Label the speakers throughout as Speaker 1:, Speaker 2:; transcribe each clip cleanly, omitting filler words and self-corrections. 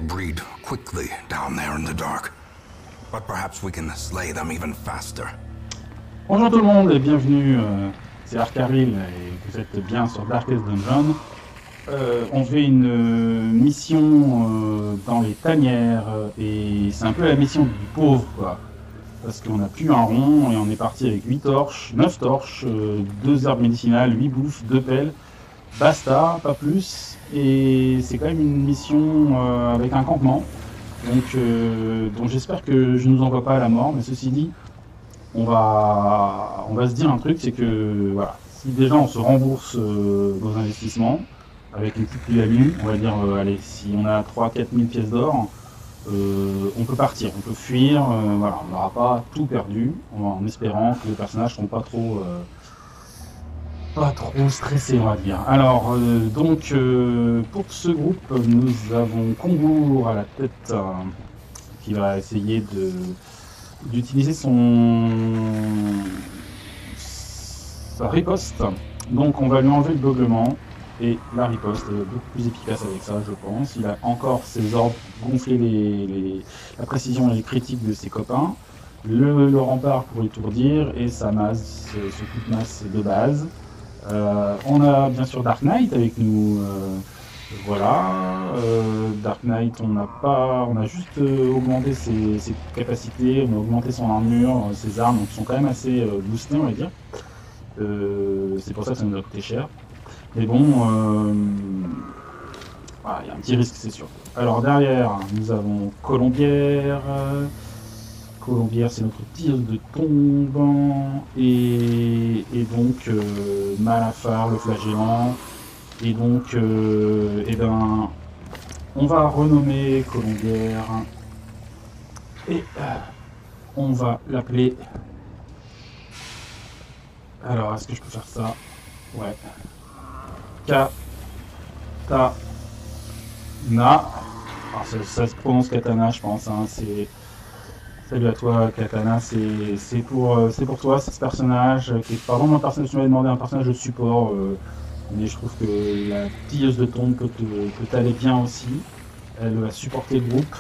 Speaker 1: breed quickly down there in the dark. But perhaps we can slay them even faster.
Speaker 2: Bonjour tout le monde et bienvenue, c'est Arkaril et vous êtes bien sur Darkest Dungeon. On fait une mission dans les tanières et c'est un peu la mission du pauvre quoi. Parce qu'on n'a plus un rond et on est parti avec 8 torches, 9 torches, 2 herbes médicinales, 8 bouffes, 2 pelles, basta, pas plus. Et c'est quand même une mission avec un campement. Donc j'espère que je ne nous envoie pas à la mort, mais ceci dit, on va se dire un truc, c'est que voilà, si déjà on se rembourse nos investissements avec une petite plus-value, on va dire allez, si on a 3-4 000 pièces d'or, on peut partir, on peut fuir, voilà, on n'aura pas tout perdu, en espérant que les personnages ne seront pas trop stressés, on va dire. Alors, pour ce groupe, nous avons Kongour à la tête, qui va essayer d'utiliser sa riposte. Donc, on va lui enlever le beuglement. Et la riposte est beaucoup plus efficace avec ça, je pense. Il a encore ses orbes gonfler la précision et les critiques de ses copains. Le rempart pour étourdir et sa masse, ce coup de masse de base. On a bien sûr Dark Knight avec nous. Voilà. Dark Knight, on a juste augmenté ses capacités, on a augmenté son armure, ses armes, donc sont quand même assez boostées, on va dire. C'est pour ça que ça nous a coûté cher. Mais bon, voilà, il y a un petit risque, c'est sûr. Alors derrière, nous avons Colombière. Colombière, c'est notre tieuse de tombant. Et donc, Malafar, le flagellant. Et donc, on va renommer Colombière. Et on va l'appeler... Alors, est-ce que je peux faire ça? Ouais. Katana. Alors ça se prononce Katana, je pense. Hein. Salut à toi, Katana. C'est pour toi, c'est ce personnage qui est pas vraiment un personnage. Tu m'avais demandé un personnage de support, mais je trouve que la pilleuse de tombe peut t'aller bien aussi. Elle va supporter le groupe,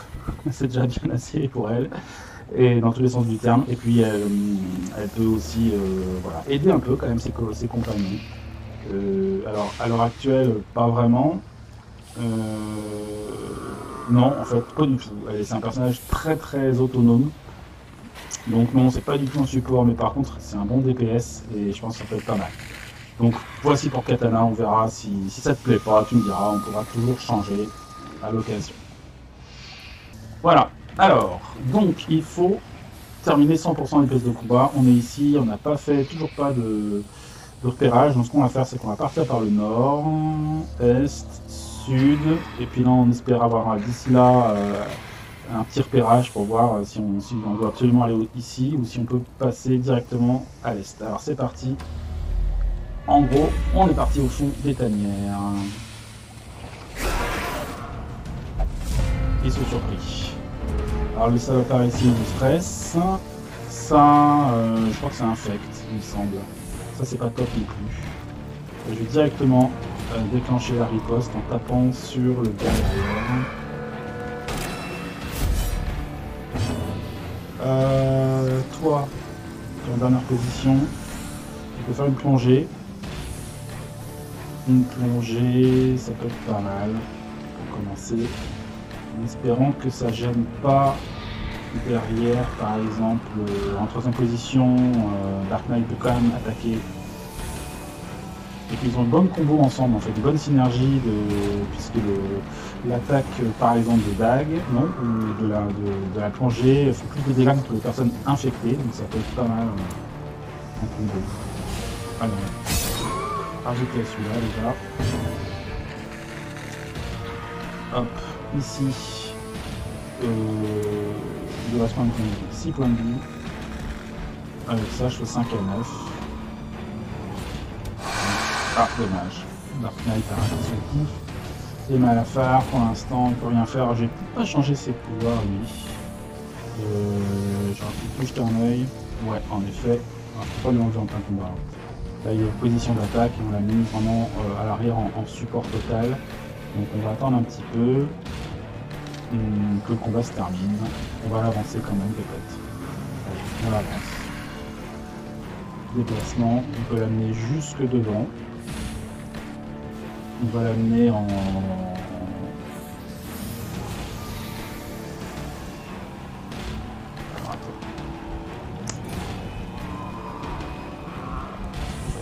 Speaker 2: c'est déjà bien assez pour elle, et dans tous les sens du terme. Et puis elle peut aussi voilà, aider un peu quand même ses compagnons. Alors, à l'heure actuelle, pas vraiment. Non, en fait, pas du tout. C'est un personnage très très autonome. Donc non, c'est pas du tout un support, mais par contre, c'est un bon DPS et je pense que ça peut être pas mal. Donc voici pour Katana, on verra si ça te plaît pas, tu me diras, on pourra toujours changer à l'occasion. Voilà, alors, donc il faut terminer 100% des pièces de combat. On est ici, on n'a pas fait, toujours pas de repérage. Donc ce qu'on va faire, c'est qu'on va partir par le nord, est, sud, et puis là on espère avoir d'ici là un petit repérage pour voir si on doit absolument aller ici ou si on peut passer directement à l'est. Alors c'est parti. En gros, on est parti au fond des tanières. Ils sont surpris. Alors le salopard ici nous stresse. Ça, je crois que c'est infect, il me semble. Ça c'est pas top non plus. Je vais directement déclencher la riposte en tapant sur le derrière. Toi, tu es en dernière position. Tu peux faire une plongée. Une plongée, ça peut être pas mal pour commencer. En espérant que ça gêne pas derrière, par exemple, en troisième position, Dark Knight peut quand même attaquer. Et puis ils ont une bonne combo ensemble, en fait, une bonne synergie, puisque l'attaque, par exemple, de dague, non, ou de la plongée, fait plus de dégâts que les personnes infectées, donc ça peut être pas mal en combo. Alors, rajouter celui-là déjà. Hop, ici, il reste combien de points de vie? 6 points de vie. Avec ça, je fais 5 à 9. Ah, dommage. Dark Knight a raté son coup. Et Malafar, pour l'instant, il ne peut rien faire. J'ai pas changé ses pouvoirs, lui. J'ai un petit peu jeté un œil. Ouais, en effet. On ne peut pas lui enlever en plein combat. Là, il est en position d'attaque et on l'a mis vraiment à l'arrière en support total. Donc on va attendre un petit peu. que le combat se termine. On va l'avancer quand même peut-être. Allez, on l'avance. Déplacement, on peut l'amener jusque devant. On va l'amener en...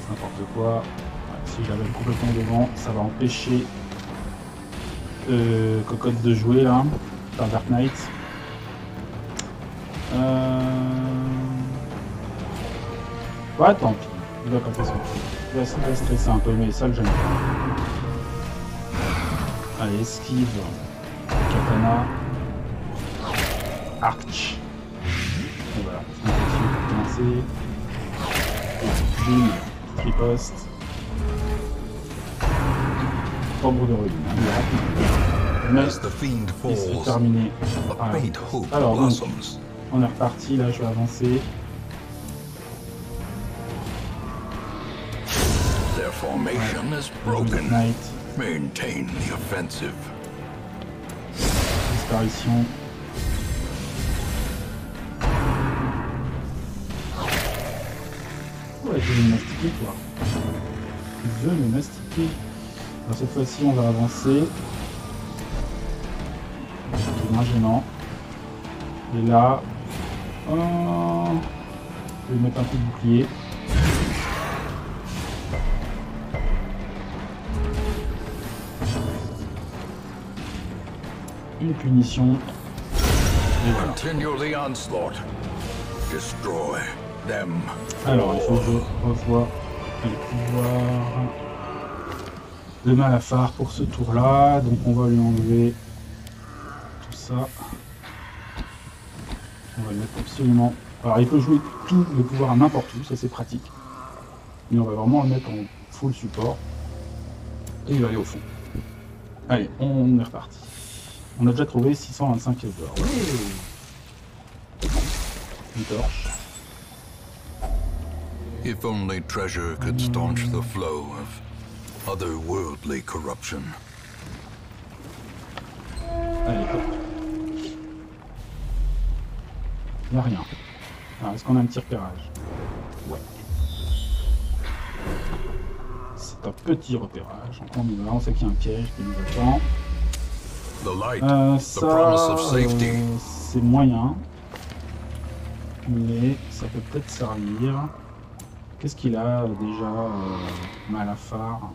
Speaker 2: N'importe quoi. Ouais, si je l'amène complètement devant, ça va empêcher Cocotte de jouer là, par Dark Knight. Ouais, tant pis. Il va passer son truc. Il va stresser un peu, mais ça le gêne pas. Allez, esquive. Katana. Arch. Et voilà. On continue pour commencer. Bim. Triposte. Ombre de ruine. Mais
Speaker 1: As the fiend
Speaker 2: il se
Speaker 1: falls,
Speaker 2: terminé.
Speaker 1: a
Speaker 2: Voilà.
Speaker 1: faint hope
Speaker 2: Alors donc,
Speaker 1: blossoms.
Speaker 2: on est reparti. Là, je vais avancer.
Speaker 1: Their formation is
Speaker 2: Dark
Speaker 1: broken.
Speaker 2: Knight.
Speaker 1: Maintain the offensive.
Speaker 2: Disparition. Ouais, je vais me mastiquer, toi. Je vais me mastiquer. Alors, cette fois-ci, on va avancer. C'est moins gênant. Et là, je vais mettre un coup de bouclier. Une punition. Et voilà.
Speaker 1: Continue the onslaught. Destroy them.
Speaker 2: Alors, il faut que je revoie les pouvoirs de Malafar pour ce tour-là. Donc, on va lui enlever tout ça. On va le mettre absolument... Alors, il peut jouer tous les pouvoirs à n'importe où, ça c'est pratique. Mais on va vraiment le mettre en full support. Et il va aller au fond. Allez, on est reparti. On a déjà trouvé 625 pièces d'or. Une torche.
Speaker 1: If only treasure could staunch the flow of otherworldly corruption.
Speaker 2: Allez, hop. Il n'y a rien. Alors, est-ce qu'on a un petit repérage? Ouais. C'est un petit repérage. Donc on y va, on sait qu'il y a un piège qui nous attend.
Speaker 1: The light, the promise of safety.
Speaker 2: C'est moyen. Mais ça peut peut-être servir. Qu'est-ce qu'il a déjà, Malafar?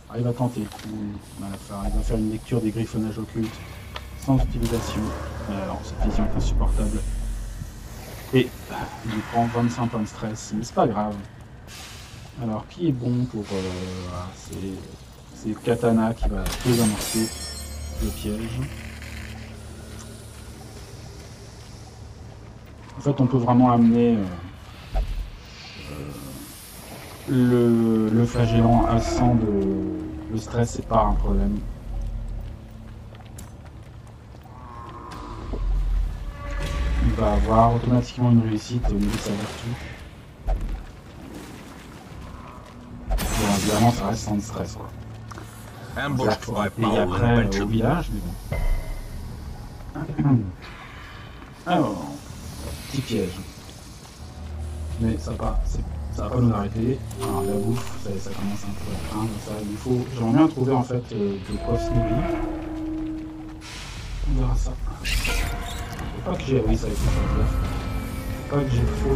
Speaker 2: Ah, il va tenter le coup, Malafar. Il va faire une lecture des griffonnages occultes sans utilisation. Et alors, cette vision est insupportable. Et il lui prend 25 points de stress, mais c'est pas grave. Alors, qui est bon pour... c'est Katana qui va désamorcer le piège. En fait, on peut vraiment amener le flagellant à 100 de stress, c'est pas un problème. Il va avoir automatiquement une réussite au niveau de sa vertu. Bon, évidemment, ça reste sans stress, quoi. Là, il
Speaker 1: Ambushed
Speaker 2: faudra
Speaker 1: by
Speaker 2: payer
Speaker 1: Paul
Speaker 2: après au
Speaker 1: Invention.
Speaker 2: village, mais bon. Alors, petit piège. Mais ça va pas nous arrêter. Alors, la bouffe, ça commence un peu à craindre. J'aimerais bien trouver en fait de quoi se nourrir. On verra ça. Faut pas que j'ai... Oui, ça va être ça. Faut pas que j'ai trop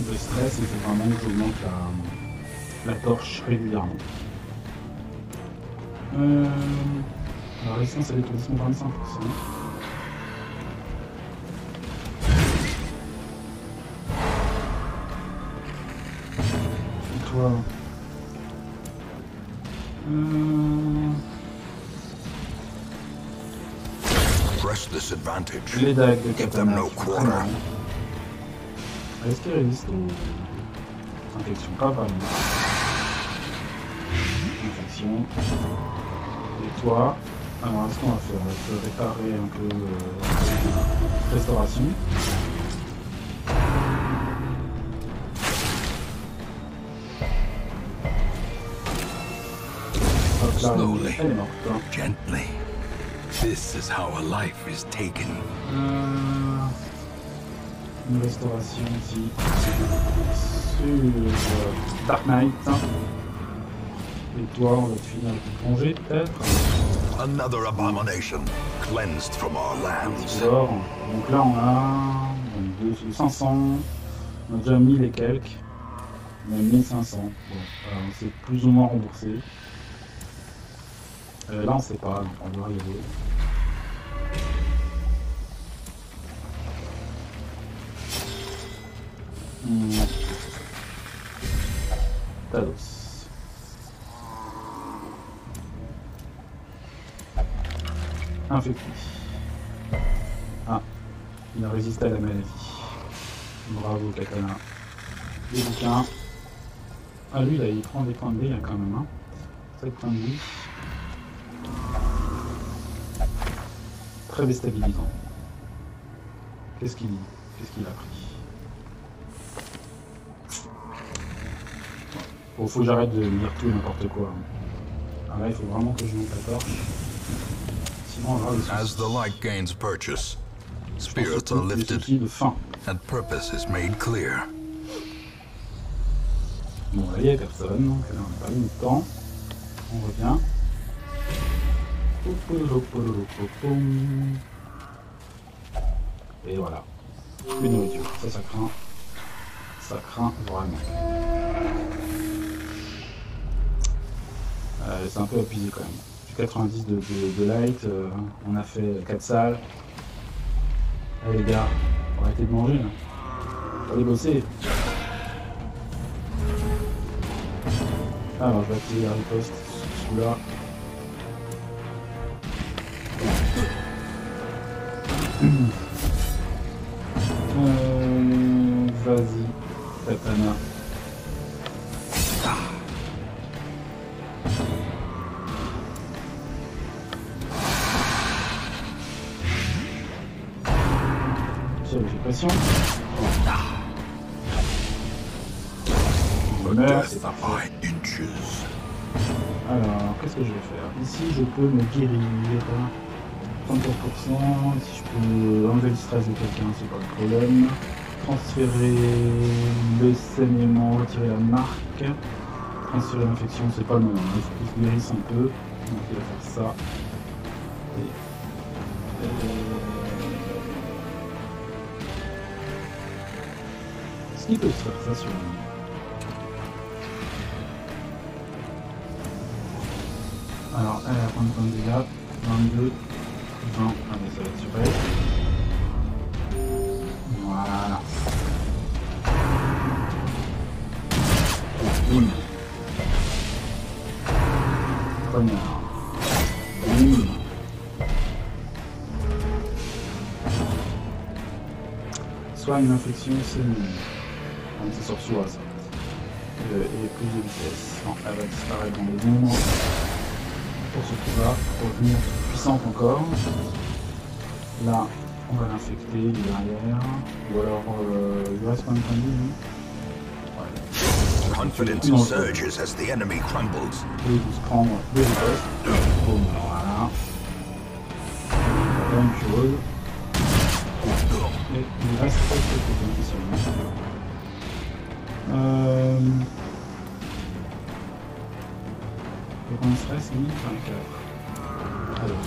Speaker 2: de stress, il faut vraiment que j'augmente la torche régulièrement. La résistance à l'étourdissement 25%. Et toi...
Speaker 1: Press this advantage.
Speaker 2: Les dagues de
Speaker 1: Give them
Speaker 2: Katana.
Speaker 1: no
Speaker 2: qui sont très
Speaker 1: quarter.
Speaker 2: marrantes. Est-ce qu'elles résistent aux infections? Pas vraiment. Infection. Et toi, alors ce qu'on va faire, on va te réparer un peu restauration. Hop.
Speaker 1: Slowly,
Speaker 2: elle est morte.
Speaker 1: gently. This is how a life is taken.
Speaker 2: Une restauration ici sur Dark Knight. Et toi, on va te finir avec une plongée peut-être.
Speaker 1: Another abomination cleansed from our lands.
Speaker 2: D'or. Donc là, on a 500. On a déjà 1000 et quelques. On a 1500. Bon, c'est plus ou moins remboursé. Là, on sait pas, donc on doit y aller. Tados. Infecté. Ah, il a résisté à la maladie. Bravo, Katana. Des bouquins. Ah, lui, là, il prend des points de vie, quand même. Hein. 7 points de vie. Très déstabilisant. Qu'est-ce qu'il a pris? Bon, faut que j'arrête de lire tout et n'importe quoi. Ah là, il faut vraiment que je monte la torche. Sinon, on aura des soucis.
Speaker 1: As the light gains purchase, spirits are
Speaker 2: Des
Speaker 1: lifted
Speaker 2: soucis de faim.
Speaker 1: and purpose is made clear.
Speaker 2: Bon, là, il n'y a personne, donc là, on n'a pas eu de temps. On revient. Et voilà. Plus de nourriture. Ça craint. Ça craint vraiment. C'est un peu abusé quand même. 90 de light, on a fait 4 salles. Allez les gars, faut arrêter de manger là. Faut aller bosser. Alors je vais activer la riposte sous là. Vas-y, Katana. J'ai pression. C'est parfait. Alors, qu'est-ce que je vais faire? Ici, je peux me guérir. 34%. Si je peux enlever le stress de quelqu'un, c'est pas le problème. Transférer le saignement, retirer la marque. Transférer l'infection, c'est pas le moment. Il faut qu'il se guérisse un peu. Donc, il va faire ça. Est-ce qu'il peut se faire ça sur lui? Alors, elle a combien de points de dégâts? 22, 20, ah mais ça va être sur elle. Voilà. Boum. Poignard. Boum. Soit une infection, c'est une... C'est sur soi ça. Et plus de vitesse. Non, elle va disparaître dans les ombres. Pour ce qui va revenir puissante encore. Là, on va l'infecter, il est derrière. Ou alors, il lui reste combien de points de vie? Ouais.
Speaker 1: Confidence surges as the enemy crumbles.
Speaker 2: Et il se prendre deux ripostes. Bon, voilà. La même chose. Et il reste presque quelques sur lui. Donc on stress 1024. Alors,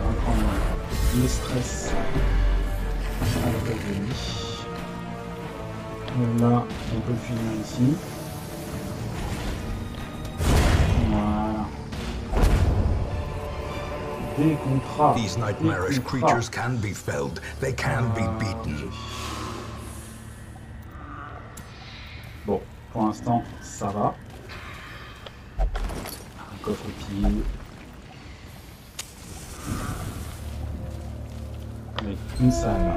Speaker 2: on va prendre le stress à la place de lui. Là, on peut le finir ici. Voilà. Des contrats.
Speaker 1: These nightmarish creatures can be felled. They can be beaten.
Speaker 2: Bon, pour l'instant, ça va. Un coffre pile. Avec une salle.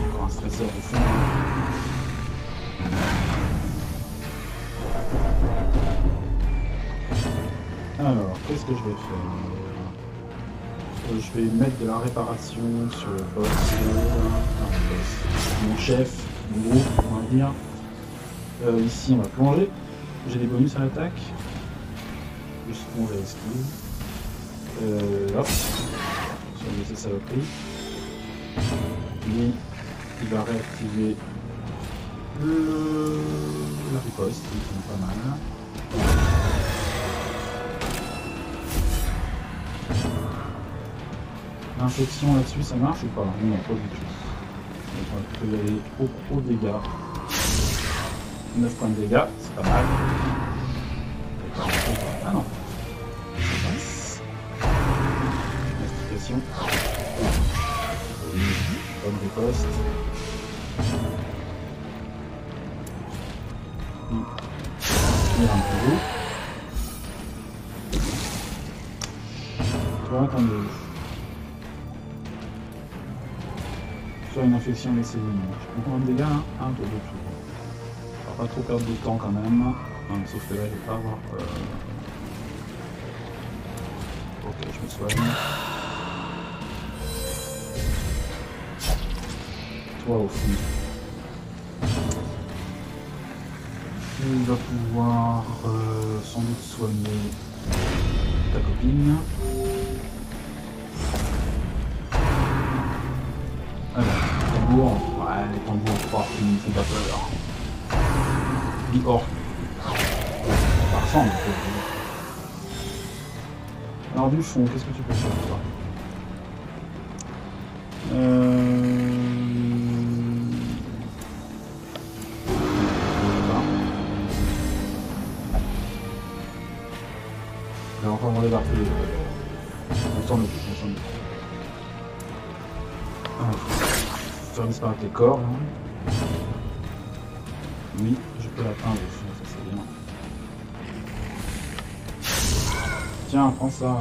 Speaker 2: Encore un stresseur de fond. Alors, qu'est-ce que je vais faire? Je vais mettre de la réparation sur le boss, mon chef, mon groupe, on va dire. Ici, on va plonger. J'ai des bonus à l'attaque. Plus 11 à l'esquive. Hop. Sur ces saloperies. Lui, il va réactiver la riposte, qui est pas mal. L'infection là-dessus, ça marche ou pas? Non, pas du tout. Donc on peut y aller au dégâts. 9 points de dégâts, c'est pas mal. Ah non. Ça passe. Investigation. Bonne riposte. Il y a un peu d'eau. Toi, attendez. Soit une infection des cellules. Je prends combien de dégâts? Un tour de tour. On va pas trop perdre de temps quand même. Sauf que là, je vais pas avoir. Ok, je me soigne. Toi au fond. Tu vas pouvoir sans doute soigner ta copine. Alors, tambour. Ouais, les tambours forts qui ne font pas peur. Bihor. Ça ressemble. Alors du fond, qu'est-ce que tu peux faire toi? On va encore débarquer. On s'en occupe, on s'en occupe. Faire disparaître les corps. Hein. Oui, je peux l'atteindre aussi, ça c'est bien. Tiens, prends ça.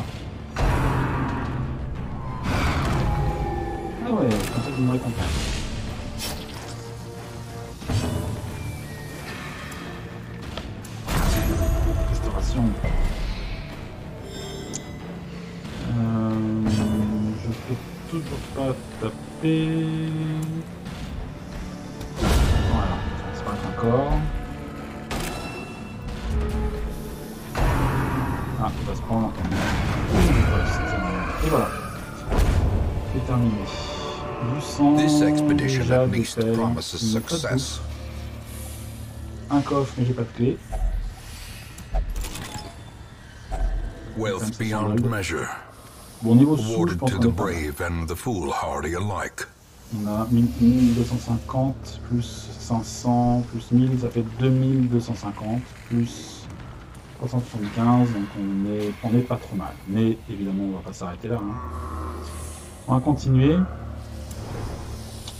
Speaker 2: Ah ouais, comme ça tu me récompenses. Restauration. Je peux toujours pas taper. Voilà, ça va être un corps. Ah, il va se prendre quand même. Et voilà. C'est terminé. Du sang,
Speaker 1: This expedition
Speaker 2: déjà,
Speaker 1: at
Speaker 2: des
Speaker 1: least
Speaker 2: pelles,
Speaker 1: promises
Speaker 2: une méthode
Speaker 1: success.
Speaker 2: douce. Un coffre, mais j'ai pas de clé.
Speaker 1: Wealth beyond measure,
Speaker 2: Bon, niveau sous, je
Speaker 1: awarded
Speaker 2: pense
Speaker 1: to
Speaker 2: qu'on
Speaker 1: the
Speaker 2: est pas mal.
Speaker 1: brave and the foolhardy alike.
Speaker 2: On a 1250 plus 500 plus 1000, ça fait 2250 plus 375, donc on est pas trop mal. Mais évidemment, on va pas s'arrêter là. Hein. On va continuer.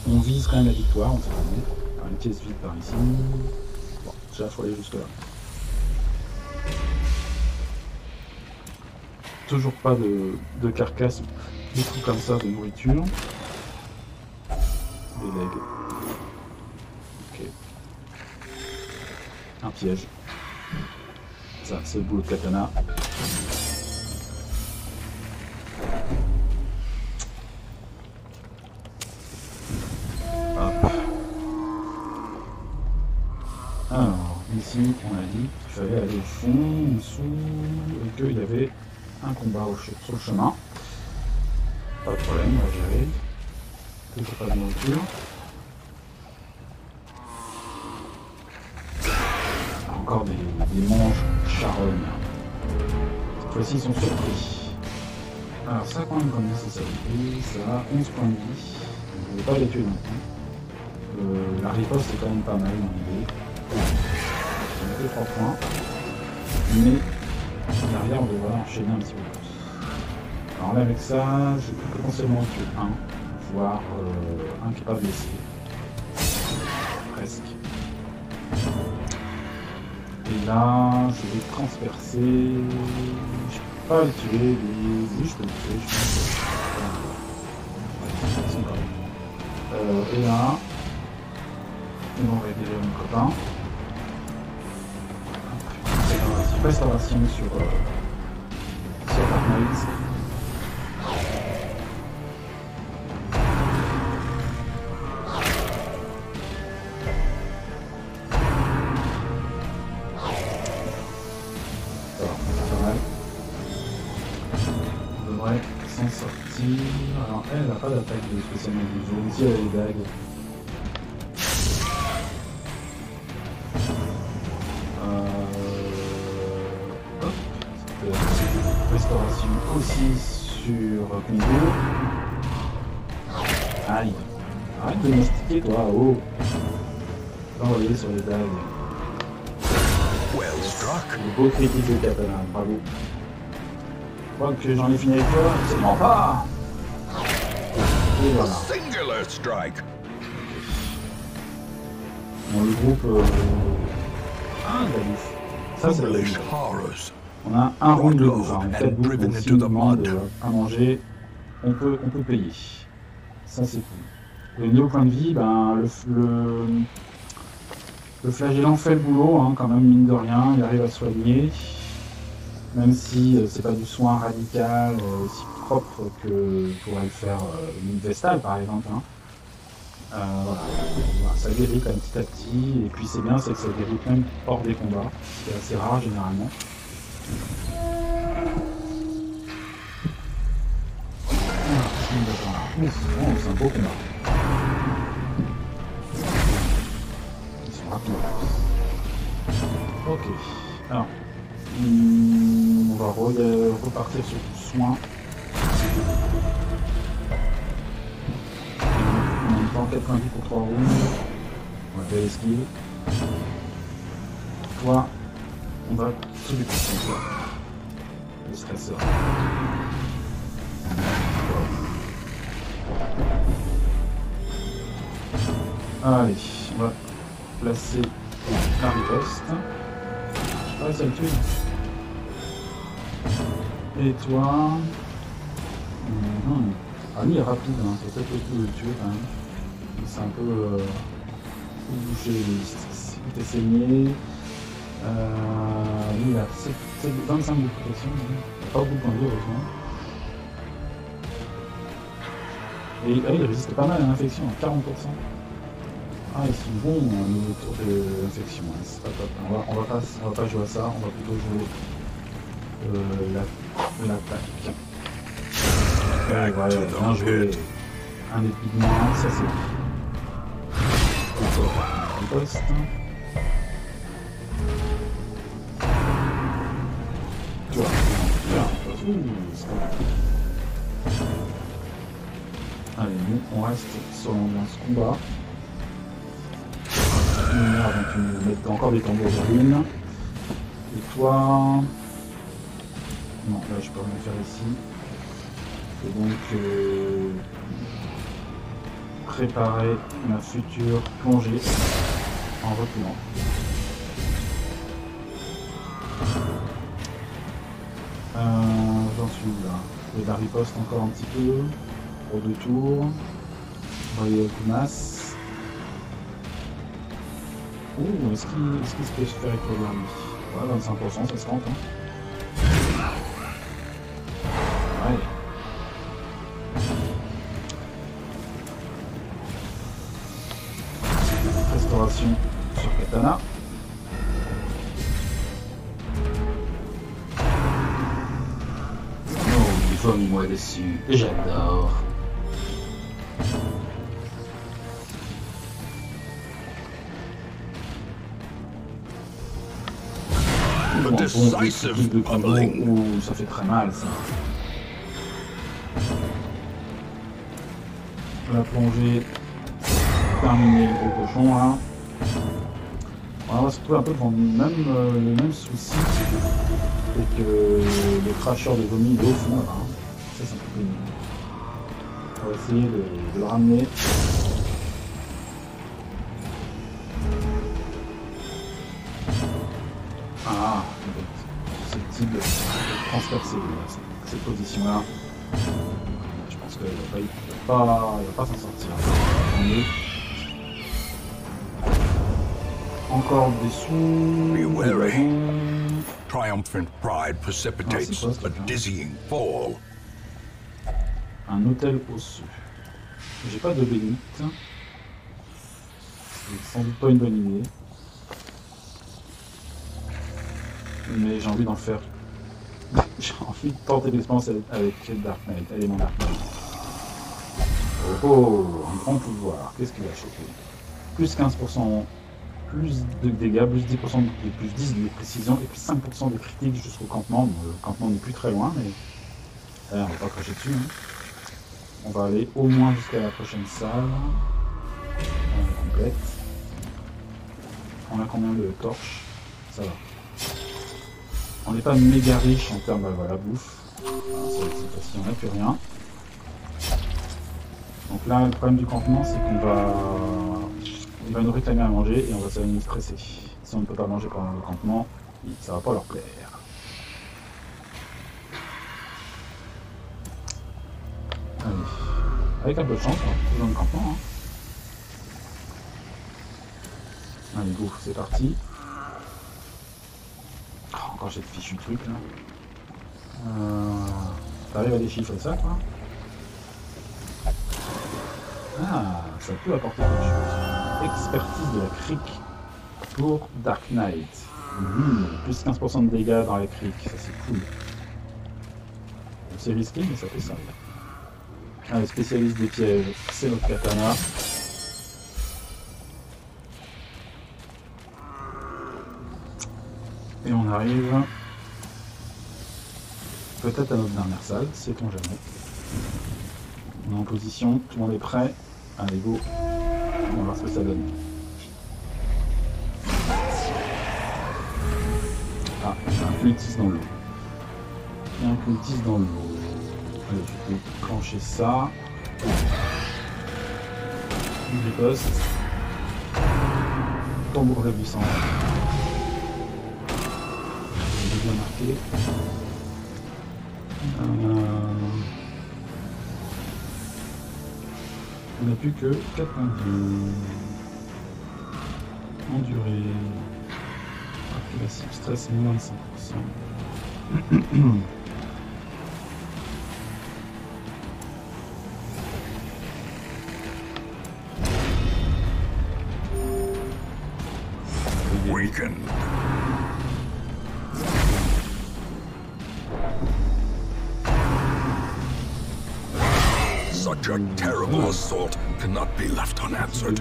Speaker 2: On vise quand même la victoire, on sait jamais. Une pièce vide par ici. Bon, déjà, il faut aller jusque là. Toujours pas de carcasse, des trucs comme ça, de nourriture. Des legs. Ok. Un piège. Ça, c'est le boulot de katana. Hop. Alors, ici, on a dit qu'il fallait aller au fond, en dessous, et qu'il y avait un combat sur le chemin. Pas de problème, on va gérer. Toujours pas de nourriture. Encore des manches charognes. Cette fois-ci, ils sont surpris. Alors, ça, quand même, comme nécessité, ça a 11 points de vie. Je ne vais pas les tuer non plus. La riposte est quand même pas mal dans l'idée. On a fait 3 points. Mais derrière, on devrait enchaîner un petit peu plus. Alors là, avec ça, je peux potentiellement tuer un, voire un qui n'est pas blessé. Presque. Et là, je vais transpercer. Je peux pas le tuer, lui. Oui, je peux le tuer. Et là, ils vont révéler mon copain. Restauration sur Arnold. tire. Alors elle n'a pas d'attaque spécialement d'illusion. Ici elle a les dagues. Hop. Restauration aussi sur combo. Aïe. Arrête de mastiquer toi, oh. Envoyé sur les dagues.
Speaker 1: Well struck.
Speaker 2: Le beau critique de katana, bravo. Je crois que j'en ai fini avec toi, absolument pas. Et voilà.
Speaker 1: Singular strike.
Speaker 2: Bon, le groupe... Ah, de la bouffe. Ça, c'est de la
Speaker 1: Foolish
Speaker 2: bouffe.
Speaker 1: horrors.
Speaker 2: On a un round de bouffe, hein. 4 bouffes, donc si on demande à manger, on peut payer. Ça, c'est cool. Et au niveau point de vie, ben, le flagellant fait le boulot, hein, quand même, mine de rien, il arrive à soigner. Même si c'est pas du soin radical, aussi propre que pourrait le faire une Vestal, par exemple. Hein. Voilà. Ça guérit quand même petit à petit, et puis c'est bien, c'est que ça guérit même hors des combats, ce qui est assez rare généralement. C'est un beau combat. Ils sont rapides. Ok. Alors, on va repartir sur du soin. En même temps, 4 points de vie pour 3 rounds. On va faire l'esquive. Toi, on va se déplacer comme ça. Le stresseur. Allez, on va placer la riposte. Ouais, ça le tue. Et toi... Ah, lui il est rapide, hein. C'est peut-être le coup de le tuer quand même. C'est un peu bouché, il était saigné. Lui il a 25 de protection, il n'a pas beaucoup de points de vie heureusement. Et il résiste pas mal à l'infection, à 40%. Ah, ils sont bons au niveau tour de l'infection, hein. C'est pas top. On va pas jouer à ça, on va plutôt jouer l'attaque. Ouais, bien joué. Un épée de moins, ça c'est un poste. Tu vois, allez, nous on reste dans ce combat. Avant que tu me mettes encore des tambours de ruine. Et toi... Non, là je peux rien faire ici. Et donc préparer ma future plongée en reculant. J'en suis là. Je vais la riposte encore un petit peu. Pour 2 tours. On va aller au coup de masse. Ouh, est-ce qu'il se peut se faire éclairer lui? Ouais, 25%, ça se rente. Hein. Ouais. Restauration sur Katana. Oh, vomis-moi dessus, j'adore.
Speaker 1: A decisive pummeling.
Speaker 2: Ouh, ça fait très mal ça. La plongée terminée au cochon là. On va se retrouver un peu devant le même souci que le cracheur de vomi est au fond là. Hein. Ça c'est un peu pénible. On va essayer de le ramener. Ah, susceptible de transpercer cette position-là. Je pense qu'il ne va pas s'en sortir. Encore des sous.
Speaker 1: Be wary. Triumphant pride precipitates a dizzying fall.
Speaker 2: Un hôtel osseux. J'ai pas de bénite. C'est sans doute pas une bonne idée. Mais j'ai envie d'en faire J'ai envie de tenter l'expérience avec Dark Knight. Allez, mon Dark Knight. Oh, oh, un grand pouvoir. Qu'est-ce qu'il a chopé? Plus 15%, plus de dégâts, plus 10% de plus 10 de précision et plus 5% de critique jusqu'au campement. Bon, le campement n'est plus très loin, mais on va pas cracher dessus. Hein. On va aller au moins jusqu'à la prochaine salle. Complète. On a combien de torches? Ça va. On n'est pas méga riche en termes de voilà, bouffe. Cette fois-ci, on n'a plus rien. Donc là, le problème du campement, c'est qu'on va... Il va nous réclamer à manger et on va nous stresser. Si on ne peut pas manger pendant le campement, ça va pas leur plaire. Allez. Avec un peu de chance, on va retrouver dans le campement. Hein. Allez, go, c'est parti. Oh, encore j'ai de fichu truc là. T'arrives à déchiffrer ça, quoi? Ah, ça peut apporter quelque chose. Expertise de la crique pour Dark Knight. Plus 15% de dégâts dans la crique, ça c'est cool. C'est risqué, mais ça fait ça. Allez, spécialiste des pièges, c'est notre katana. Et on arrive peut-être à notre dernière salle, sait-on jamais. On est en position, tout le monde est prêt. Allez, go. On va voir ce que ça donne. Ah, il y a un cultiste dans l'eau. Il y a un cultiste dans l'eau. Allez, je peux clencher ça. Une riposte. Tambour rébuissant. J'ai bien marqué. On n'a plus que 4 points de vie. Endurer. Activation stress moins de 5%.
Speaker 1: Weakened. Such a terrible assault cannot be left unanswered.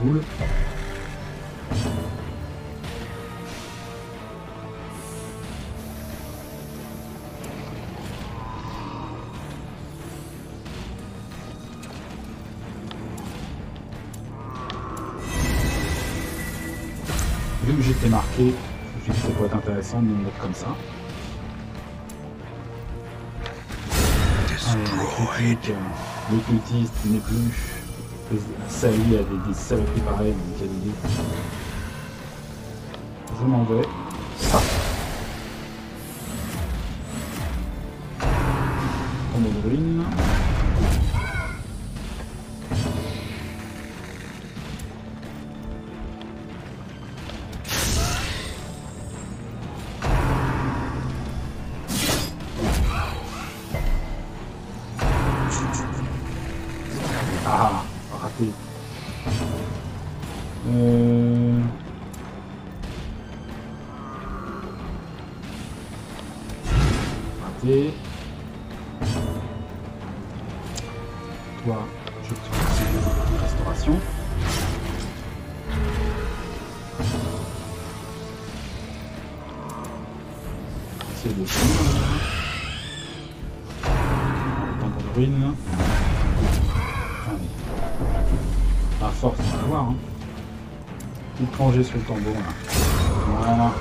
Speaker 2: Vu que j'étais marqué, je me dis que ça pourrait être intéressant de me mettre comme ça. Le cultiste n'est plus sali avec des saloperies pareilles, donc il y a des dés. Je m'en vais. Ah. Tombeau de ruine. Ah, raté. Raté. Toi, je te fais restauration. C'est des tambour de ruine. À force, on va voir. Hein. Tout plonger sur le tambour là. Voilà.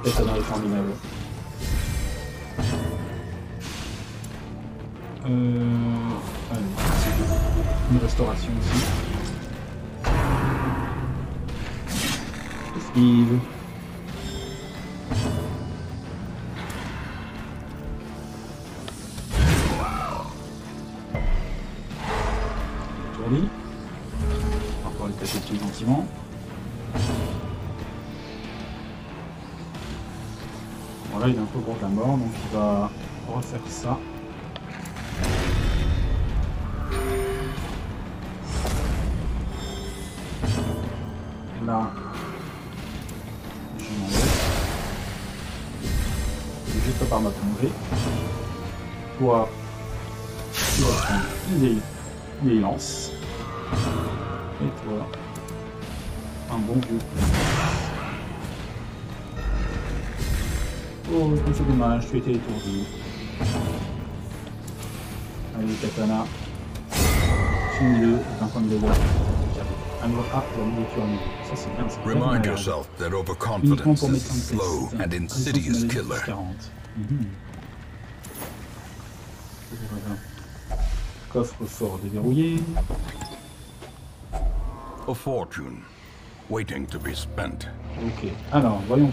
Speaker 2: Et ça dans les formidable. Allez. Une restauration aussi. Esquive. On va pouvoir les taper dessus gentiment. Bon là il est un peu gros de la mort, donc il va refaire ça. Là, je m'en vais. Je prépare ma plongée. Toi, tu vas prendre une vieille lance. Et toi, un bon vieux. Oh, c'est dommage, tu étais étourdi. Allez, katana. Finis-le, 20 points de dégâts. Un autre arc pour la nourriture. Ça, c'est bien. C'est
Speaker 1: Remind yourself that
Speaker 2: uniquement
Speaker 1: overconfidence
Speaker 2: pour
Speaker 1: is
Speaker 2: mettre
Speaker 1: a
Speaker 2: un
Speaker 1: slow
Speaker 2: test.
Speaker 1: and insidious killer.
Speaker 2: 40. Coffre fort déverrouillé.
Speaker 1: A fortune waiting to be spent.
Speaker 2: Ok. Alors, voyons.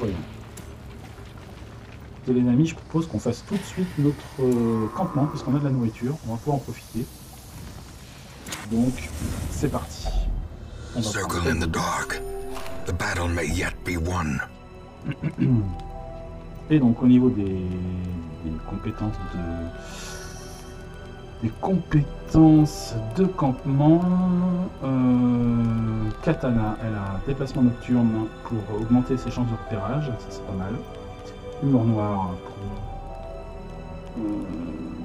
Speaker 2: Les amis, je propose qu'on fasse tout de suite notre campement, puisqu'on a de la nourriture. On va pouvoir en profiter. Donc, c'est parti.
Speaker 1: Circle in the dark. The battle may yet be won.
Speaker 2: Et donc, au niveau des compétences de campement, Katana, elle a déplacement nocturne pour augmenter ses chances de repérage, ça c'est pas mal. Humour noir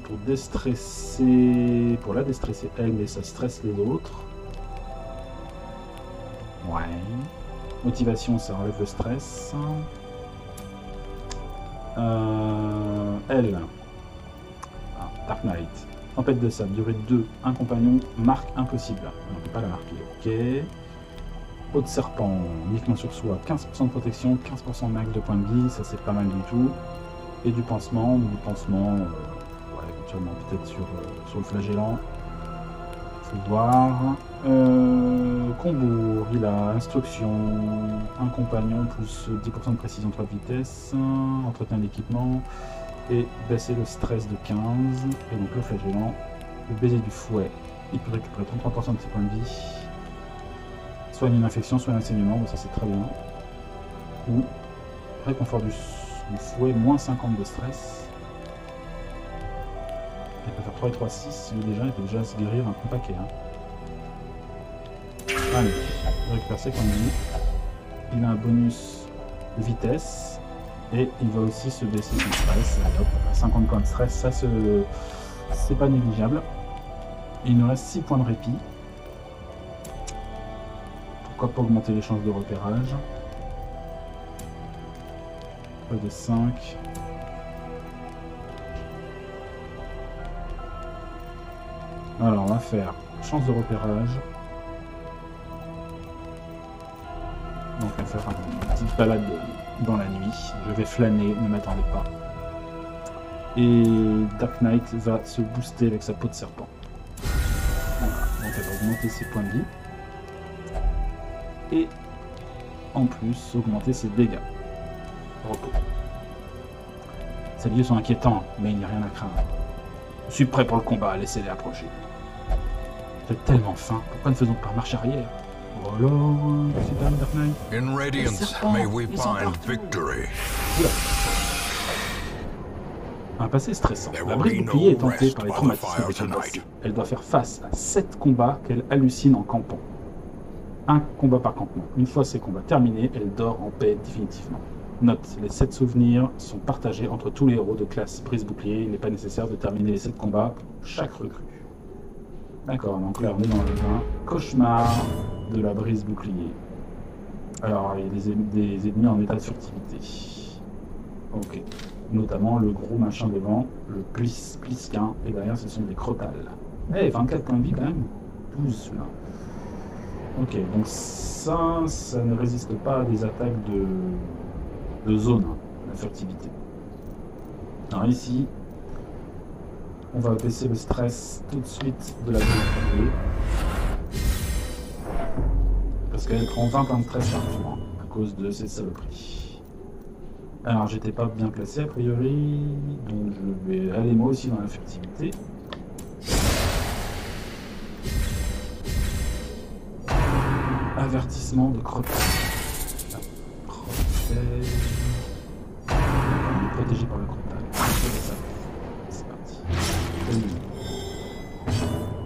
Speaker 2: pour déstresser, pour la déstresser elle, mais ça stresse les autres. Ouais. Motivation, ça enlève le stress. Elle, Dark Knight. Tempête de sable, durée 2, un compagnon, marque impossible. On ne peut pas la marquer, ok. Peau de serpent, uniquement sur soi, 15% de protection, 15% max de points de vie, ça c'est pas mal du tout. Et du pansement, ouais, éventuellement peut-être sur le flagellant. Faut voir. Combo, il a instruction, un compagnon, plus 10% de précision, 3 de vitesse, entretien d'équipement. Et baisser le stress de 15, et donc le flagellant, le baiser du fouet, il peut récupérer 33% de ses points de vie, soigne une infection, soigne un saignement, bon, ça c'est très bien, ou réconfort du fouet, moins 50 de stress, il peut faire 3 et 3, 6, il peut déjà se guérir un paquet. Hein. Allez, il récupère ses points de vie, il a un bonus de vitesse, et il va aussi se baisser son stress. Allez, hop, 50 points de stress, ça c'est pas négligeable. Il nous reste 6 points de répit. Pourquoi pas augmenter les chances de repérage. Pas de 5. Alors on va faire chance de repérage. Donc on va faire une petite balade dans la nuit. Je vais flâner, ne m'attendez pas. Et Dark Knight va se booster avec sa peau de serpent. Voilà, donc elle va augmenter ses points de vie. Et en plus augmenter ses dégâts. Repos. Ces lieux sont inquiétants, mais il n'y a rien à craindre. Je suis prêt pour le combat, laissez-les approcher. J'ai tellement faim, pourquoi ne faisons pas marche arrière? Voilà, c'est pas Dark Knight.
Speaker 1: In Radiance, may we find victory.
Speaker 2: Un passé stressant. La brise bouclier est tentée par les traumatismes de son passé. Elle doit faire face à 7 combats qu'elle hallucine en campant. Un combat par campement. Une fois ces combats terminés, elle dort en paix définitivement. Note, les 7 souvenirs sont partagés entre tous les héros de classe brise bouclier. Il n'est pas nécessaire de terminer les 7 combats pour chaque recrue. D'accord, donc là on est dans un cauchemar de la brise bouclier. Alors il y a des ennemis en état de furtivité. Ok. Notamment le gros machin devant, le plisquin, et derrière ce sont des crotales. Eh, 24 points de vie quand même. 12 celui-là. Ok, donc ça ne résiste pas à des attaques de zone, la furtivité. Alors ici, on va baisser le stress tout de suite de la brise. Parce qu'elle prend 20 points de stress par tour à cause de ces saloperies. Alors j'étais pas bien placé a priori, donc je vais aller moi aussi dans la furtivité. Avertissement de crotale. On est protégé par la crotale. C'est parti.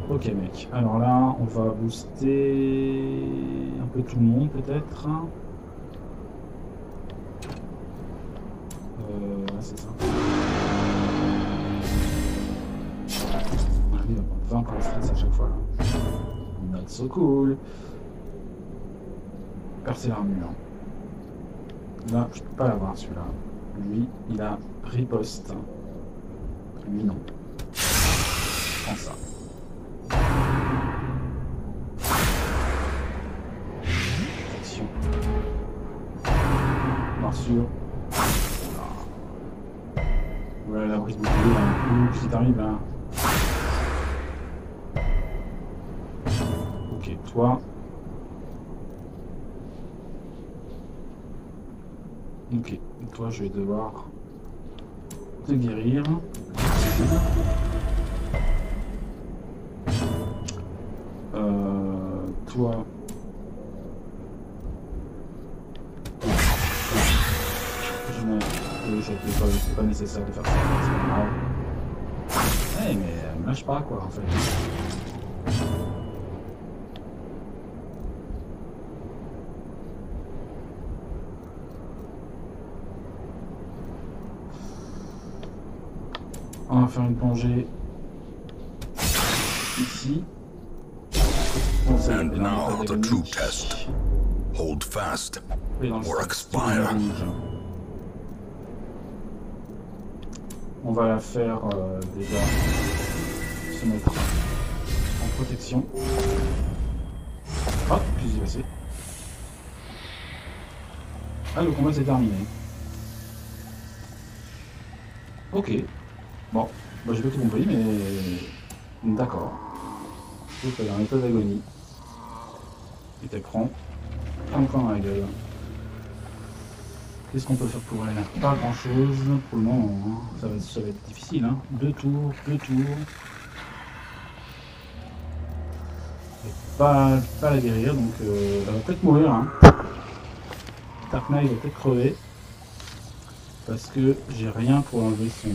Speaker 2: Ok mec, alors là on va booster un peu tout le monde peut-être. C'est ça. 20 pour le stress à chaque fois. Not so cool. Percer l'armure. Là, je peux pas l'avoir celui-là. Lui, il a riposte. Lui, non. Prends ça. Action. Morsure. Voilà la brise bouclier. Si t'arrives à... Ok, toi... Ok, toi je vais devoir te guérir. Toi... C'est pas nécessaire de faire ça, c'est pas grave. Ouais, mais elle me lâche pas quoi en fait. On va faire une plongée ici.
Speaker 1: And now the true test. Hold fast or expire.
Speaker 2: On va la faire déjà se mettre en protection. Hop, puis y passer. Ah, le combat c'est terminé. Ok. Bon, bah, je vais tout compris, mais d'accord. Je trouve qu'elle est en état d'agonie. Et t'es prend un point dans la gueule. Qu'est-ce qu'on peut faire pour elle? Pas grand chose pour le moment, hein. Ça va être difficile, hein. Deux tours. Et pas la guérir, donc elle va peut-être mourir, hein. Dark Knight va peut-être crever. Parce que j'ai rien pour enlever son...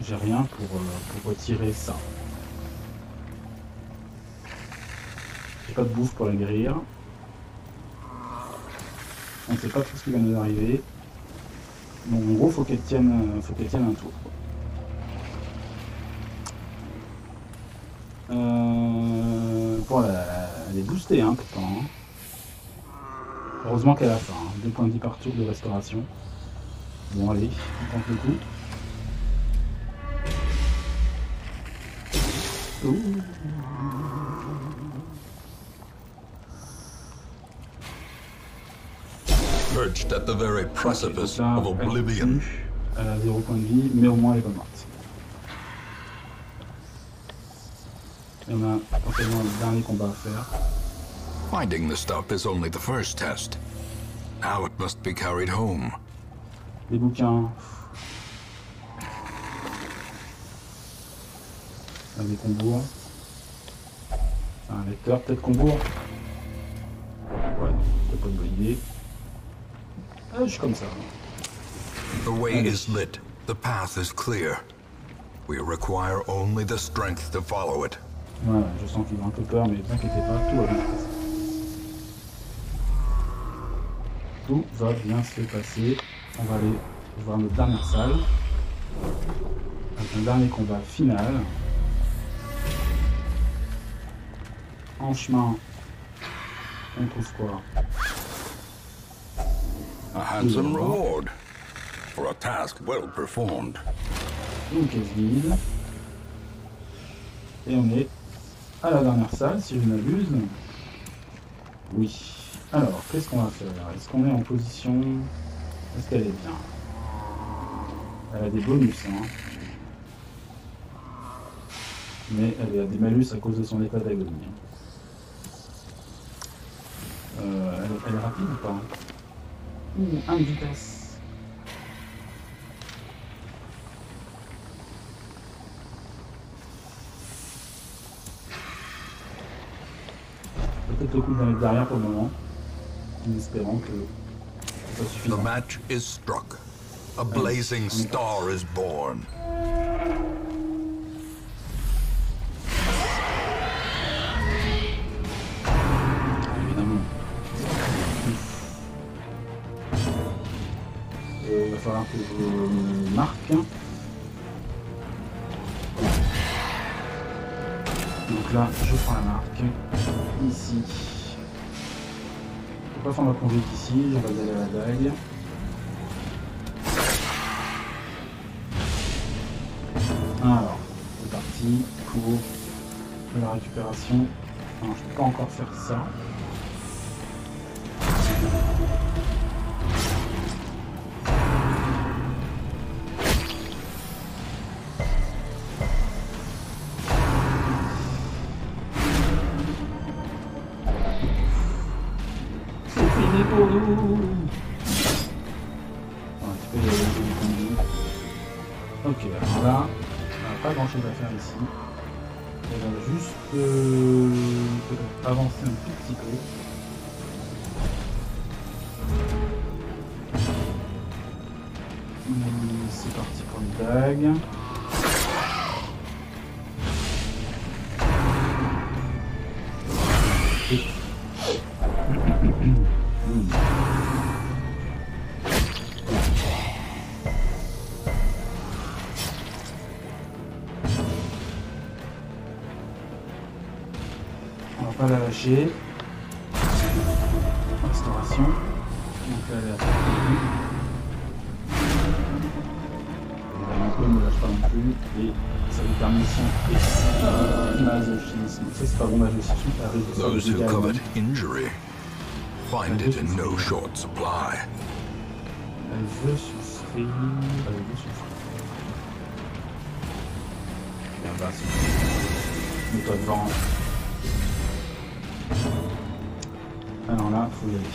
Speaker 2: J'ai rien pour retirer ça. J'ai pas de bouffe pour la guérir. On ne sait pas tout ce qui va nous arriver. Donc en gros, faut qu'elle tienne un tour. Bon, elle est boostée, hein, pourtant. Hein. Heureusement qu'elle a faim. Hein. 2 points de vie par tour de restauration. Bon, allez, on tente le coup.
Speaker 1: Perched at the very precipice of oblivion.
Speaker 2: Elle a 0 points de vie, mais au moins elle est pas morte. Et on a potentiellement le dernier combat à faire.
Speaker 1: Finding the stuff is only the first test. Now it must be carried home.
Speaker 2: Les bouquins. Des combours. Un lecteur, peut-être combours. Ouais, c'est pas une bonne idée. Ah, je suis comme ça.
Speaker 1: The way is lit. The path is clear. We require only the strength to follow it.
Speaker 2: Ouais, je sens qu'ils ont un peu peur, mais ne vous inquiétez pas, tout va bien se passer. Tout va bien se passer. On va aller voir notre dernière salle. Avec un dernier combat final. En chemin, on trouve quoi?
Speaker 1: A handsome reward for a task well performed.
Speaker 2: Une caisse vide. Et on est à la dernière salle, si je ne m'abuse. Oui. Alors, qu'est-ce qu'on va faire? Est-ce qu'on est en position? Est-ce qu'elle est bien? Elle a des bonus, hein. Mais elle a des malus à cause de son état d'agonie. Elle est rapide ou pas? Ouh, 1 de vitesse. Peut-être le coup d'aller derrière pour le moment, en espérant que ça suffit.
Speaker 1: The match is struck. A blazing star is born.
Speaker 2: Évidemment. Il va falloir que je marque. Donc là, je prends la marque. Ici. Je peux pas faire ma plongée d'ici, je vais aller à la dague. Alors, c'est parti pour la récupération. Non, je peux pas encore faire ça. Pour nous. Un petit peu de... Ok, alors là, on n'a pas grand chose à faire ici. On va juste peut-être avancer un tout petit peu. C'est parti pour une dague. On va pas la lâcher. Restauration. Donc là, elle est à un peu, ne me lâche pas non plus. Et ça lui permet son masochisme. Ça, c'est pas bon masochisme.
Speaker 1: Those who covet injury find it in no short supply.
Speaker 2: Elle veut souffrir. Elle veut souffrir. Bien bas, c'est mets-toi devant. Alors là, il faut y aller.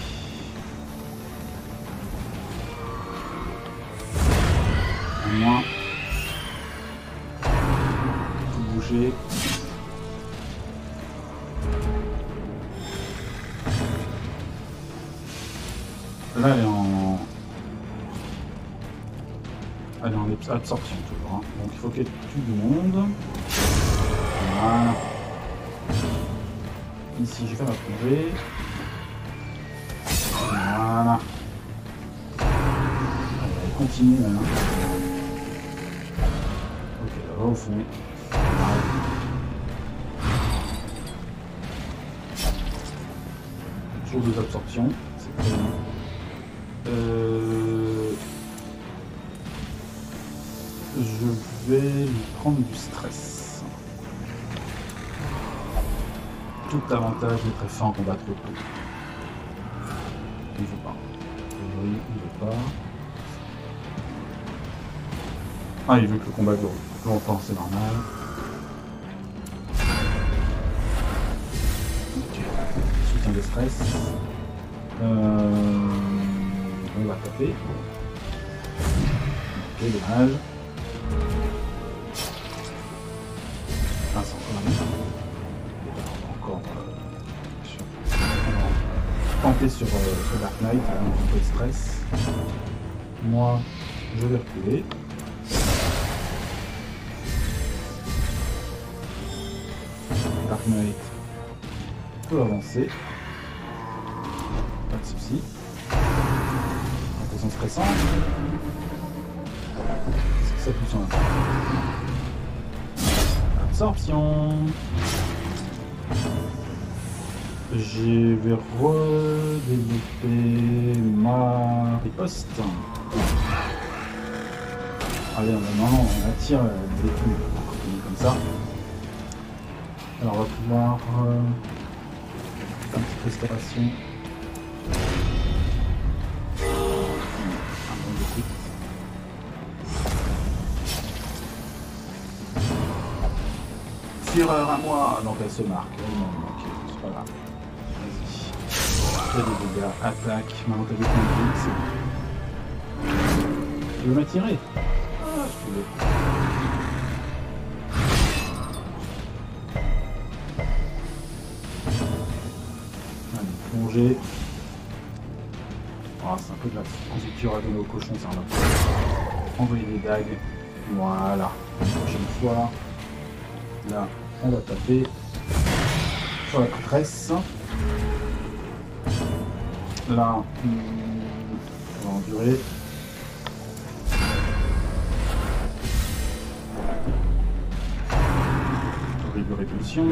Speaker 2: Au moins, tout bouger. Là, elle est en absorption toujours. Hein. Donc il faut qu'elle tue du monde. Voilà. Ici, je vais la plongée. Voilà. Elle continue là. Ok, elle va au fond. Toujours deux absorptions. C'est très bien. Je vais lui prendre du stress. Tout avantage d'être fin en combat trop tôt. Il ne veut pas. Oui, il ne veut pas. Ah, il veut que le combat dure longtemps, c'est normal. Ok. Soutien de stress. On va taper. Ok, dommage. Ah, c'est encore tenter sur Dark Knight, un peu de stress. Moi, je vais reculer. Dark Knight peut avancer. Pas de soucis. Attention stressante. Ça pousse en absorption. Je vais redévelopper ma riposte. Allez, maintenant on attire des coups comme ça. Alors on va pouvoir faire une petite restauration. Fureur à moi. Donc elle se marque. Ok, c'est pas grave. Vas-y. Fais des dégâts. Attaque. Maintenant t'as des points de vie. Tu veux m'attirer? Ah, je te veux. Allez, plonger. Oh, c'est un peu de la confiture à donner au cochon, ça en a. Envoyer des dagues. Voilà. La prochaine fois. Là, on va taper sur la presse. Là, on va endurer. répulsion.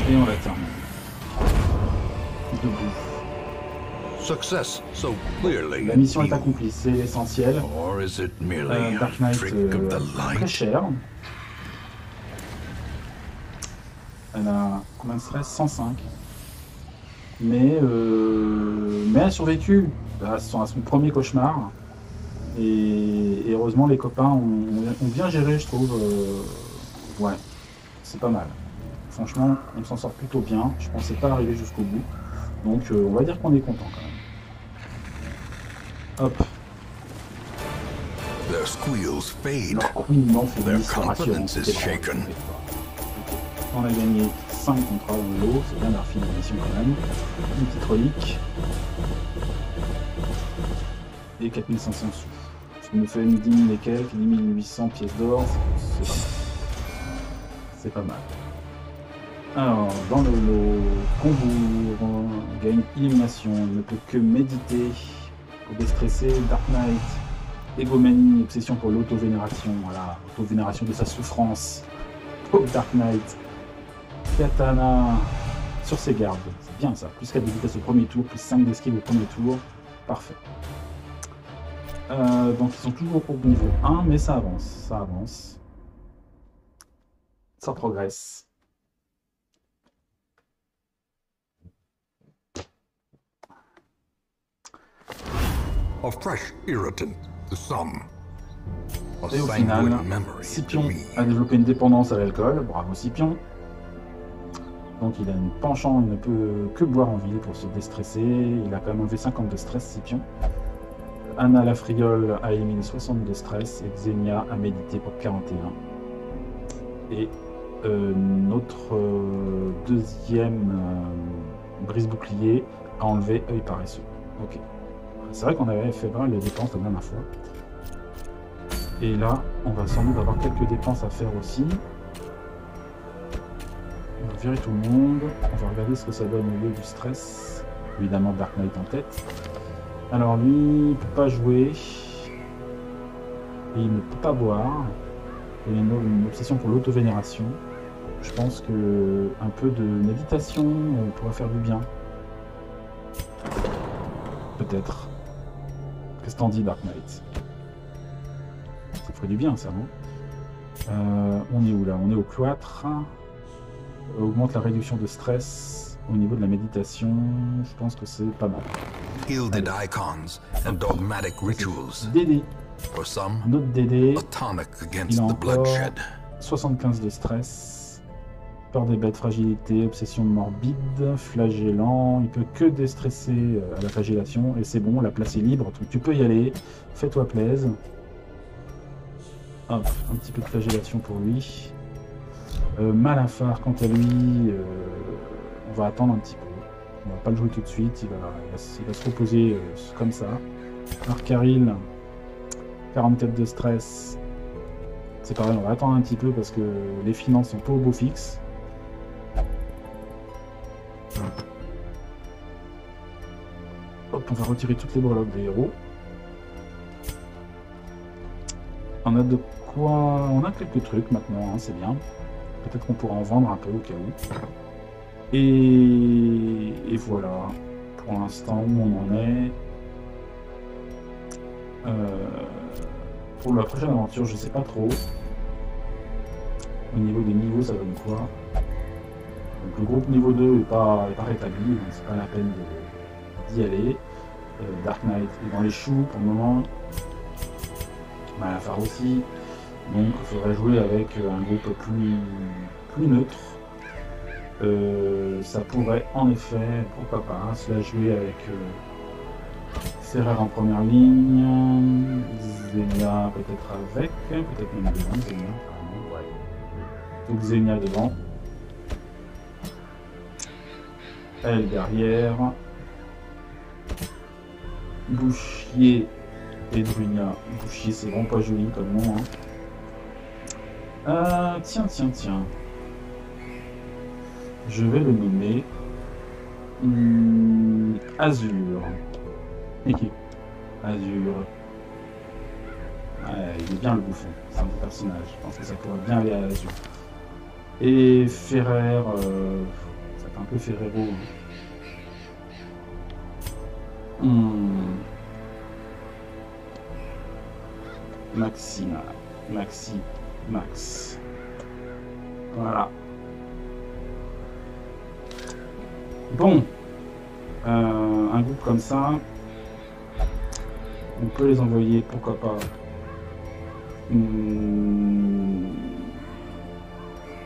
Speaker 2: Et on la termine. Debout.
Speaker 1: Success so clearly.
Speaker 2: La mission est accomplie, c'est l'essentiel.
Speaker 1: Or is it merely
Speaker 2: Dark
Speaker 1: a
Speaker 2: Knight,
Speaker 1: trick of the
Speaker 2: très
Speaker 1: light?
Speaker 2: cher. Elle a combien de stress? 105. Mais elle a survécu à son premier cauchemar. Et heureusement, les copains ont bien géré, je trouve. Ouais, c'est pas mal. Franchement, on s'en sort plutôt bien. Je pensais pas arriver jusqu'au bout. Donc, on va dire qu'on est content quand même. Hop.
Speaker 1: Their squeals fade.
Speaker 2: Leur couinement fait
Speaker 1: Their
Speaker 2: glisse, rassurant.
Speaker 1: confidence is shaken.
Speaker 2: On a gagné 5 contrats dans l'eau, c'est bien d'avoir fini la mission quand même. Une petite relique. Et 4500 sous. Ce qui nous fait 10 000 et quelques, 10 800 pièces d'or, c'est pas mal. Alors, dans le lot, Combourg gagne illumination, il ne peut que méditer pour déstresser. Dark Knight, égomanie, obsession pour l'auto-vénération, voilà, auto-vénération de sa souffrance. Pauvre Dark Knight. Katana sur ses gardes, c'est bien ça, plus 4 de vitesse au premier tour, plus 5 d'esquive au premier tour, parfait. Donc ils sont toujours au niveau 1, mais ça avance, ça progresse.
Speaker 1: A fresh irritant to some. A
Speaker 2: Et au
Speaker 1: sanguine
Speaker 2: final,
Speaker 1: memory to
Speaker 2: Scipion
Speaker 1: me.
Speaker 2: a développé une dépendance à l'alcool, bravo Scipion. Donc il a une penchant, il ne peut que boire en ville pour se déstresser. Il a quand même enlevé 50 de stress, Scipion. Anna la friole a éliminé 60 de stress et Xenia a médité pour 41. Et notre deuxième brise-bouclier a enlevé œil paresseux. Ok. C'est vrai qu'on avait fait pas mal de dépenses la dernière fois. Et là, on va sans doute avoir quelques dépenses à faire aussi. On va virer tout le monde. On va regarder ce que ça donne au niveau du stress. Évidemment, Dark Knight en tête. Alors lui, il ne peut pas jouer. Et il ne peut pas boire. Il a une obsession pour l'auto-vénération. Je pense que un peu de méditation pourrait faire du bien. Peut-être. Qu'est-ce que t'en dis, Dark Knight? Ça ferait du bien, ça, non? On est où, là? On est au cloître. Augmente la réduction de stress au niveau de la méditation. Je pense que c'est pas mal.
Speaker 1: Gilded icons and dogmatic rituals.
Speaker 2: DD.
Speaker 1: For some,
Speaker 2: Un autre DD.
Speaker 1: a tonic
Speaker 2: Il
Speaker 1: against
Speaker 2: a
Speaker 1: the
Speaker 2: encore
Speaker 1: bloodshed.
Speaker 2: 75 de stress. Peur des bêtes, fragilité, obsession morbide, flagellant. Il peut que déstresser à la flagellation. Et c'est bon, la place est libre. Donc tu peux y aller. Fais-toi plaise. Hop, un petit peu de flagellation pour lui. Malafar, quant à lui, on va attendre un petit peu. On va pas le jouer tout de suite. Il va se reposer comme ça. Arcaril, 44 de stress. C'est pareil, on va attendre un petit peu parce que les finances sont pas au beau fixe. Hop, on va retirer toutes les breloques des héros. On a de quoi... On a quelques trucs maintenant, hein, c'est bien. Peut-être qu'on pourra en vendre un peu au cas où. Et voilà. Pour l'instant, où on en est. Pour la prochaine aventure, je sais pas trop. Au niveau des niveaux, ça donne quoi? Donc, le groupe niveau 2 n'est pas rétabli, donc c'est pas la peine d'y aller. Dark Knight est dans les choux pour le moment. Malafar aussi. Donc il faudrait jouer avec un groupe plus neutre. Ça pourrait en effet, pourquoi pas, se la jouer avec Serrer en première ligne, Xenia peut-être avec, peut-être même devant, Xenia carrément, ouais. Donc Xenia devant. Elle derrière. Bouchier et Drunia. Bouchier, c'est vraiment pas joli comme nom. Hein. Tiens. Je vais le nommer Azur. Ok. Azur. Ouais, il est bien le bouffon, c'est un bon personnage. Je pense que ça pourrait bien aller à Azur. Et Ferrer, ça fait un peu Ferrero. Maxima, Max. Voilà. Bon, un groupe comme ça, on peut les envoyer, pourquoi pas,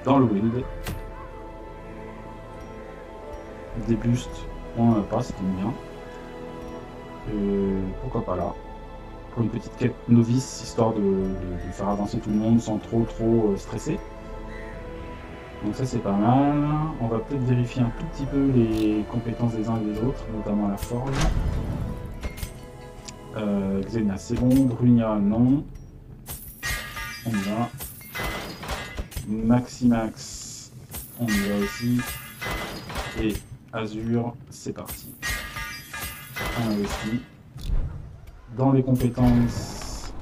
Speaker 2: dans le Wild. Des bustes, on n'en a pas, c'est bien. Pourquoi pas là, pour une petite quête novice, histoire de faire avancer tout le monde sans trop stresser. Donc ça c'est pas mal. On va peut-être vérifier un tout petit peu les compétences des uns et des autres, notamment la forge. Xena c'est bon, Drunia non. On y va. Maximax, on y va aussi. Et Azur, c'est parti. On investit. Dans les compétences,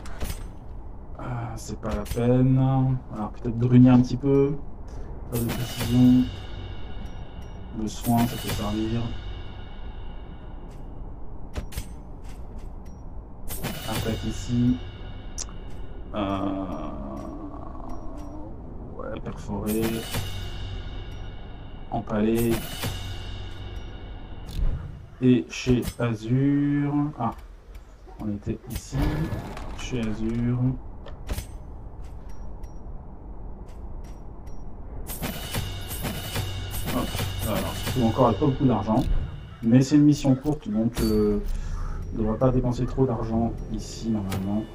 Speaker 2: c'est pas la peine. Alors peut-être Drunia un petit peu. Pas de précision. Le soin, ça peut servir. Attaque ici. Ouais, perforé. Empalé. Et chez Azur. Ah, on était ici. Chez Azur. Hop, alors, je trouve encore pas beaucoup d'argent. Mais c'est une mission courte, donc on ne devrait pas dépenser trop d'argent ici normalement.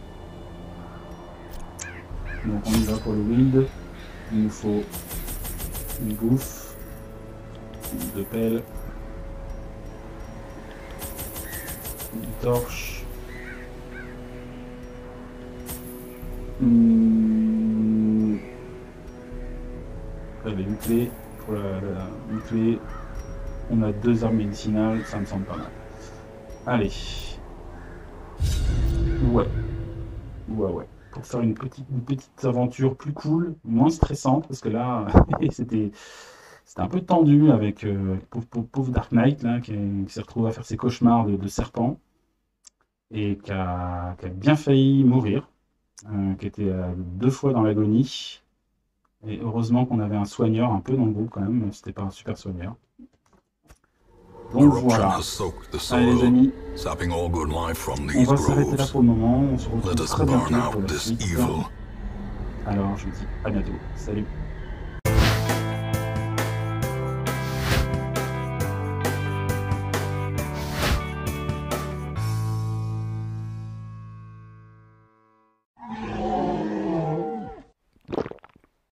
Speaker 2: Donc on y va pour le wild. Il nous faut une bouffe, deux pelles, une torche. J'avais une clé. Pour une clé. On a 2 armes médicinales, ça me semble pas mal. Allez. Ouais. Pour faire une petite aventure plus cool, moins stressante, parce que là, c'était un peu tendu avec pauvre Dark Knight, là, qui s'est retrouvé à faire ses cauchemars de serpent, et qui a bien failli mourir, qui était 2 fois dans l'agonie. Et heureusement qu'on avait un soigneur un peu dans le groupe quand même, c'était pas un super soigneur. Donc voilà. Allez les amis, on va s'arrêter là pour le moment, on se retrouve très bientôt pour la suite. Alors je vous dis à bientôt, salut.